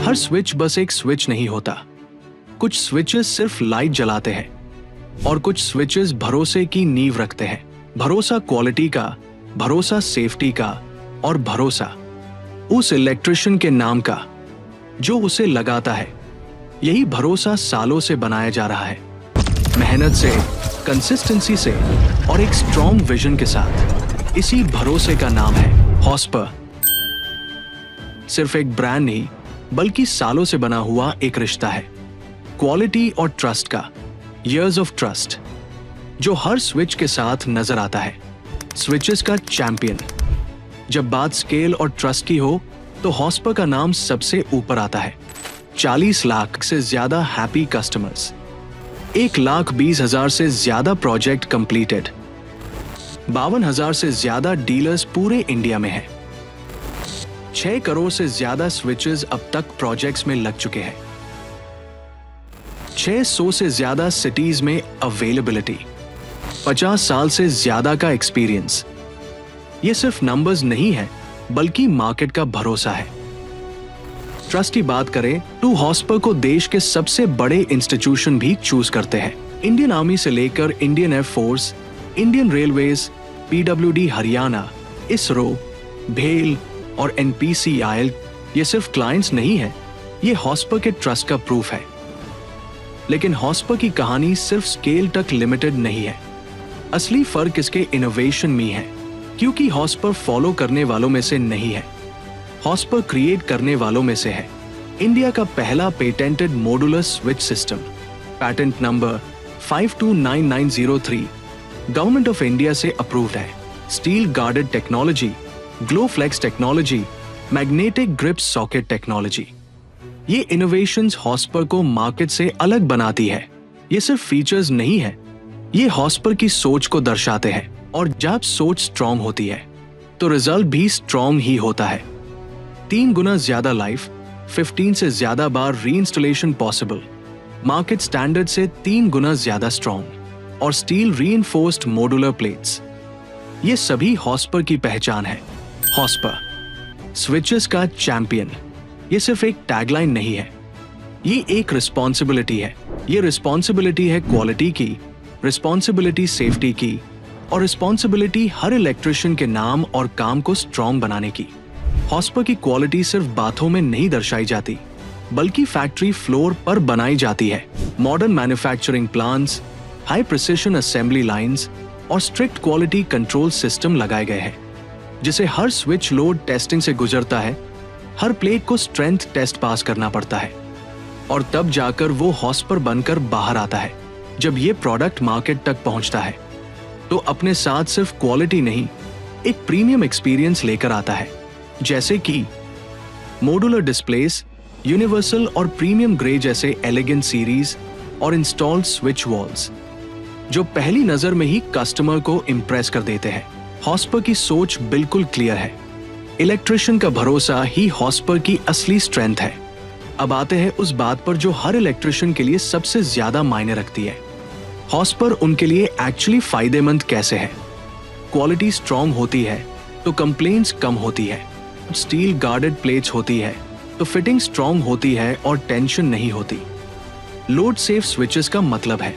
हर switch बस एक switch नहीं होता। कुछ स्विचेस सिर्फ लाइट जलाते हैं और कुछ स्विचेस भरोसे की नींव रखते हैं। भरोसा क्वालिटी का, भरोसा सेफ्टी का और भरोसा उस इलेक्ट्रिशियन के नाम का जो उसे लगाता है। यही भरोसा सालों से बनाया जा रहा है, मेहनत से, कंसिस्टेंसी से और एक स्ट्रॉन्ग विजन के साथ। इसी भरोसे का नाम है हॉस्पर। सिर्फ एक ब्रांड नहीं बल्कि सालों से बना हुआ एक रिश्ता है, क्वालिटी और ट्रस्ट का। इयर्स ऑफ ट्रस्ट जो हर स्विच के साथ नजर आता है। स्विचेस का चैंपियन। जब बात स्केल और ट्रस्ट की हो तो हॉस्पर का नाम सबसे ऊपर आता है। 40 लाख से ज्यादा हैप्पी कस्टमर्स, 1,20,000 से ज्यादा प्रोजेक्ट कंप्लीटेड, 52,000 से ज्यादा डीलर्स पूरे इंडिया में हैं, 6 करोड़ से ज्यादा स्विचेस अब तक प्रोजेक्ट्स में लग चुके हैं, 600 से ज्यादा सिटीज में अवेलेबिलिटी, 50 साल से ज्यादा का एक्सपीरियंस। ये सिर्फ नंबर्स नहीं है बल्कि मार्केट का भरोसा है। ट्रस्ट की बात करें तो हॉस्पर को देश के सबसे बड़े इंस्टीट्यूशन भी चूज करते हैं। इंडियन आर्मी से लेकर Indian air force, Indian railways, PWD Haryana, ISRO, भेल और एनपीसीआईएल ये सिर्फ क्लाइंट्स नहीं है, ये हॉस्पर के ट्रस्ट का प्रूफ है। लेकिन हॉस्पर की कहानी सिर्फ स्केल तक लिमिटेड नहीं है। असली फर्क इसके इनोवेशन में है, क्योंकि हॉस्पर फॉलो करने वालों में से नहीं है, हॉस्पर क्रिएट करने वालों में से है। इंडिया का पहला patented modular switch system, patent number 529903, government of India से अप्रूव्ड है। Steel guarded technology, glow flex technology, magnetic grip socket technology. ये इनोवेशंस हॉस्पर को मार्केट से अलग बनाती है। ये सिर्फ फीचर्स नहीं है, ये हॉस्पर की सोच को दर्शाते हैं। और जब सोच स्ट्रॉन्ग होती है तो रिजल्ट भी स्ट्रॉन्ग ही होता है। 3 गुना ज्यादा लाइफ, 15 से ज्यादा बार रीइंस्टॉलेशन पॉसिबल, मार्केट स्टैंडर्ड से 3 गुना ज्यादा स्ट्रॉन्ग और स्टील रीइंफोर्स्ड मॉड्यूलर प्लेट्स। ये सभी हॉस्पर की पहचान है। हॉस्पर स्विचेस का चैंपियन ये सिर्फ एक टैगलाइन नहीं है, ये एक रिस्पॉन्सिबिलिटी है। ये रिस्पॉन्सिबिलिटी है क्वालिटी की, रिस्पॉन्सिबिलिटी सेफ्टी की और रिस्पॉन्सिबिलिटी हर इलेक्ट्रिशियन के नाम और काम को स्ट्रॉन्ग बनाने की। हॉस्पर की क्वालिटी सिर्फ बातों में नहीं दर्शाई जाती बल्कि फैक्ट्री फ्लोर पर बनाई जाती है। Modern manufacturing plants, high precision assembly lines और स्ट्रिक्ट क्वालिटी कंट्रोल सिस्टम लगाए गए हैं, जिसे हर स्विच लोड टेस्टिंग से गुजरता है। हर प्लेट को स्ट्रेंथ टेस्ट पास करना पड़ता है और तब जाकर वो हॉस्पर बनकर बाहर आता है। जब ये प्रोडक्ट मार्केट तक पहुंचता है तो अपने साथ सिर्फ क्वालिटी नहीं, एक प्रीमियम एक्सपीरियंस लेकर आता है, जैसे कि मॉड्यूलर डिस्प्लेस, यूनिवर्सल और प्रीमियम ग्रे जैसे एलिगेंट सीरीज और इंस्टॉल्ड स्विच वॉल्स, जो पहली नजर में ही कस्टमर को इंप्रेस कर देते हैं। हॉस्पर की सोच बिल्कुल क्लियर है। इलेक्ट्रिशियन का भरोसा ही हॉस्पर की असली स्ट्रेंथ है। अब आते हैं उस बात पर जो हर इलेक्ट्रिशियन के लिए सबसे ज्यादा मायने रखती है। हॉस्पर उनके लिए एक्चुअली फायदेमंद कैसे है। क्वालिटी स्ट्रॉन्ग होती है तो कंप्लेंट्स कम होती है, स्टील गार्डेड प्लेट्स होती है तो फिटिंग स्ट्रॉन्ग होती है और टेंशन नहीं होती। लोड सेफ स्विचेस का मतलब है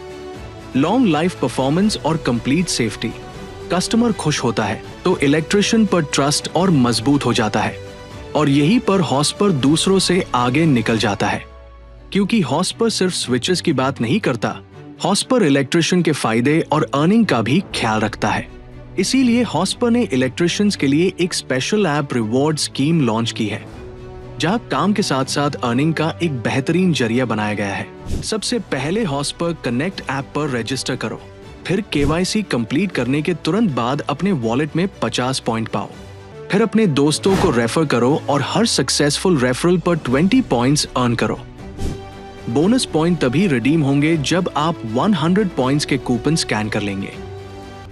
लॉन्ग लाइफ परफॉर्मेंस और कंप्लीट सेफ्टी। कस्टमर खुश होता है तो इलेक्ट्रिशियन पर ट्रस्ट और मजबूत हो जाता है, और यही पर हॉस्पर दूसरों से आगे निकल जाता है, क्योंकि हॉस्पर सिर्फ स्विचेस की बात नहीं करता, हॉस्पर इलेक्ट्रिशियन के फायदे और अर्निंग का भी ख्याल रखता है। इसीलिए हॉस्पर ने इलेक्ट्रिशियंस के लिए एक special app reward scheme launch की है, जहां काम के साथ साथ अर्निंग का एक बेहतरीन जरिया बनाया गया है। सबसे पहले हॉस्पर कनेक्ट ऐप पर रजिस्टर करो, फिर केवाईसी कंप्लीट करने के तुरंत बाद अपने वॉलेट में 50 पॉइंट पाओ, फिर अपने दोस्तों को रेफर करो और हर सक्सेसफुल रेफरल पर 20 पॉइंट्स अर्न करो। बोनस पॉइंट तभी रिडीम होंगे जब आप 100 पॉइंट्स के कूपन स्कैन कर लेंगे,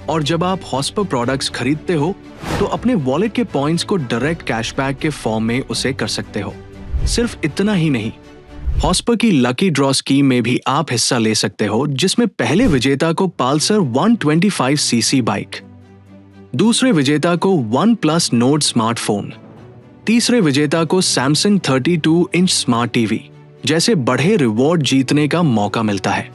और जब आप हॉस्पर प्रोडक्ट्स खरीदते हो तो अपने वॉलेट के पॉइंट्स को डायरेक्ट कैशबैक के फॉर्म में उसे कर सकते हो। सिर्फ इतना ही नहीं, हॉस्पर की लकी ड्रॉ स्कीम में भी आप हिस्सा ले सकते हो, जिसमें पहले विजेता को पल्सर 125cc बाइक, दूसरे विजेता को OnePlus Nord स्मार्टफोन तीसरे विजेता को सैमसंग 32 इंच स्मार्ट टीवी जैसे बढ़े रिवॉर्ड जीतने का मौका मिलता है।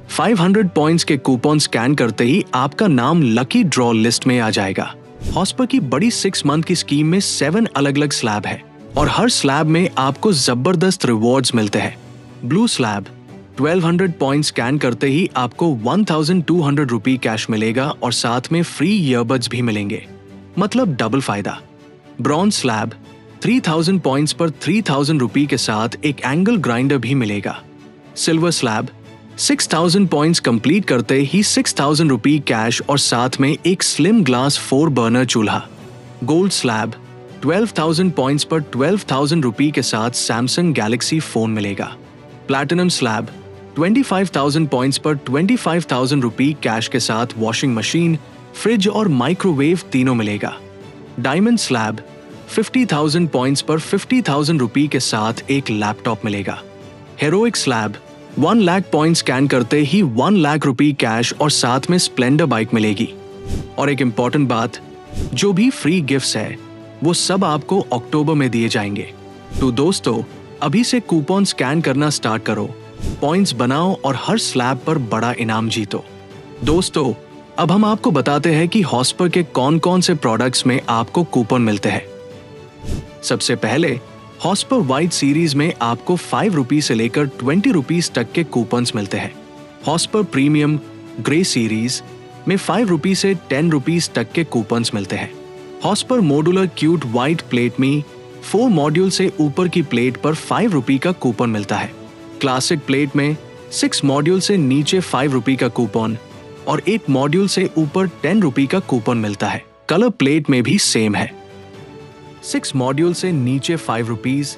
500 पॉइंट्स के कूपन स्कैन करते ही आपका नाम लकी ड्रॉ लिस्ट में आ जाएगा। हॉस्पर की बड़ी 6 मंथ की स्कीम में 7 अलग अलग स्लैब है और हर स्लैब में आपको जबरदस्त रिवॉर्ड्स मिलते हैं। ब्लू स्लैब 1200 पॉइंट स्कैन करते ही आपको 1200 रुपये कैश मिलेगा और साथ में फ्री ईयरबड्स भी मिलेंगे, मतलब डबल फायदा। ब्रॉन्ज स्लैब 3000 पॉइंट्स पर 3000 रुपये के साथ एक एंगल ग्राइंडर भी मिलेगा। सिल्वर स्लैब 6000 पॉइंट्स कंप्लीट करते ही 6000 रुपये कैश और साथ में एक स्लिम ग्लास 4 बर्नर चूल्हा। गोल्ड स्लैब 12,000 पॉइंट्स पर 12,000 रुपये के साथ सैमसंग गैलेक्सी फोन मिलेगा। प्लैटिनम स्लैब 25,000 पॉइंट्स पर 25,000 रुपये कैश के साथ वॉशिंग मशीन, फ्रिज और माइक्रोवेव तीनों मिलेगा। डायमंड स्लैब 50,000 पॉइंट्स पर 50,000 रुपये के साथ एक लैपटॉप मिलेगा। Heroic slab 1 lakh point scan करते ही 1 लाख रुपये कैश और साथ में स्प्लेंडर बाइक मिलेगी। और एक इंपॉर्टेंट बात, जो भी फ्री गिफ्ट्स है वो सब आपको अक्टूबर में दिए जाएंगे। तो दोस्तों, अभी से कूपन स्कैन करना स्टार्ट करो, पॉइंट्स बनाओ और हर स्लैब पर बड़ा इनाम जीतो। दोस्तों, अब हम आपको बताते हैं कि हॉस्पर के कौन कौन से प्रोडक्ट्स में आपको कूपन मिलते हैं। सबसे पहले हॉस्पर वाइड सीरीज में आपको 5 रुपीज से लेकर 20 रुपीज तक के कूपन्स मिलते हैं। हॉस्पर प्रीमियम ग्रे सीरीज में 5 रुपीज से 10 रुपीज तक के कूपन्स मिलते हैं। Hotspur modular cute white plate में 4 मॉड्यूल से ऊपर की प्लेट पर 5 रुपये का कूपन मिलता है। क्लासिक प्लेट में 6 मॉड्यूल से नीचे 5 रुपये का कूपन और 8 मॉड्यूल से ऊपर 10 रुपये का कूपन मिलता है। कलर प्लेट में भी सेम है, 6 मॉड्यूल से नीचे 5 रुपीज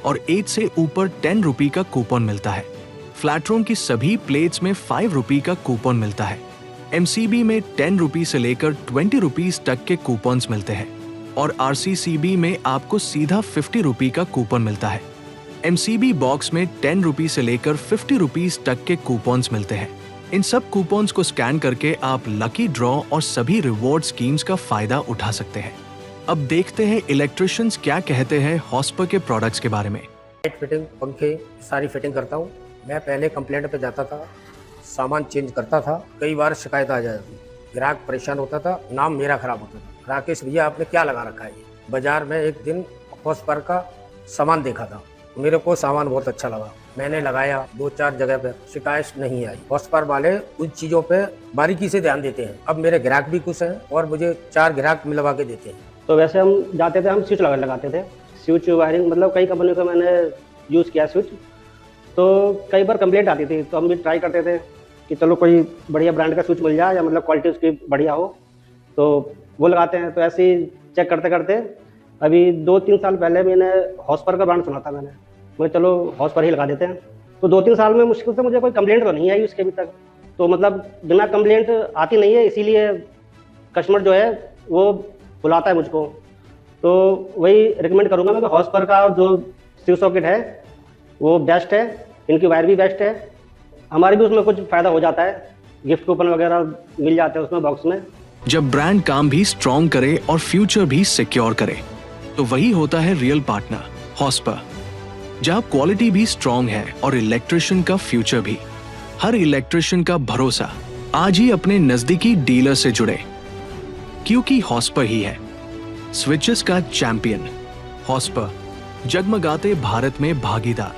और 8 से ऊपर 10 रुपये का कूपन मिलता है। फ्लैटरोम की सभी प्लेट्स में 5 रुपये का कूपन मिलता है। MCB में 10 रुपये से लेकर 20 रुपीज तक के कूपन्स मिलते हैं और RCCB में आपको सीधा 50 रुपये का कूपन मिलता है। MCB बॉक्स में 10 रुपये से लेकर 50 रुपीज तक के कूपन्स मिलते हैं। इन सब कूपन्स को स्कैन करके आप लकी ड्रॉ और सभी रिवॉर्ड स्कीम्स का फायदा उठा सकते हैं। अब देखते हैं इलेक्ट्रिशियंस क्या कहते हैं हॉस्पर के प्रोडक्ट्स के बारे में। लाइट फिटिंग, पंखे सारी फिटिंग करता हूँ। मैं पहले कंप्लेंट पे जाता था, सामान चेंज करता था, कई बार शिकायत आ जाती, ग्राहक परेशान होता था, नाम मेरा खराब होता था। राकेश भैया आपने क्या लगा रखा है? बाजार में एक दिन हॉस्पर का सामान देखा था, मेरे को सामान बहुत अच्छा लगा, मैंने लगाया, 2-4 जगह पे शिकायत नहीं आई। हॉस्पर वाले उन चीज़ों पे बारीकी से ध्यान देते हैं। अब मेरे ग्राहक भी खुश हैं और मुझे 4 ग्राहक मिलवा के देते हैं। तो वैसे हम जाते थे, हम स्विच लगाते थे, स्विच वायरिंग, मतलब कई कंपनियों का मैंने यूज़ किया स्विच। तो कई बार कंप्लेंट आती थी, तो हम भी ट्राई करते थे कि चलो कोई बढ़िया ब्रांड का स्विच मिल जाए या मतलब क्वालिटी उसकी बढ़िया हो, तो वो लगाते हैं। तो ऐसे ही चेक करते करते अभी 2-3 साल पहले मैंने हॉस्पर का ब्रांड सुना था, मैंने चलो हॉस्पर ही लगा देते हैं। तो 2-3 साल में मुश्किल से मुझे कोई कंप्लेंट तो नहीं आई उसके अभी तक। तो मतलब बिना कंप्लेंट आती नहीं है, इसीलिए कस्टमर जो है वो बुलाता है मुझको। तो वही रिकमेंड करूँगा मैं कि हॉस्पर का जो स्विच सॉकेट है वो बेस्ट है, इनकी वायर भी बेस्ट है। हमारे भी उसमें कुछ फ़ायदा हो जाता है, गिफ्ट कूपन वगैरह मिल जाते हैं उसमें बॉक्स में। जब ब्रांड काम भी स्ट्रॉन्ग करे और फ्यूचर भी सिक्योर करे, तो वही होता है रियल पार्टनर हॉस्पर, जहां क्वालिटी भी स्ट्रॉन्ग है और इलेक्ट्रिशियन का फ्यूचर भी। हर इलेक्ट्रिशियन का भरोसा आज ही अपने नजदीकी डीलर से जुड़े, क्योंकि हॉस्पर ही है स्विचेस का चैंपियन। हॉस्पर, जगमगाते भारत में भागीदार।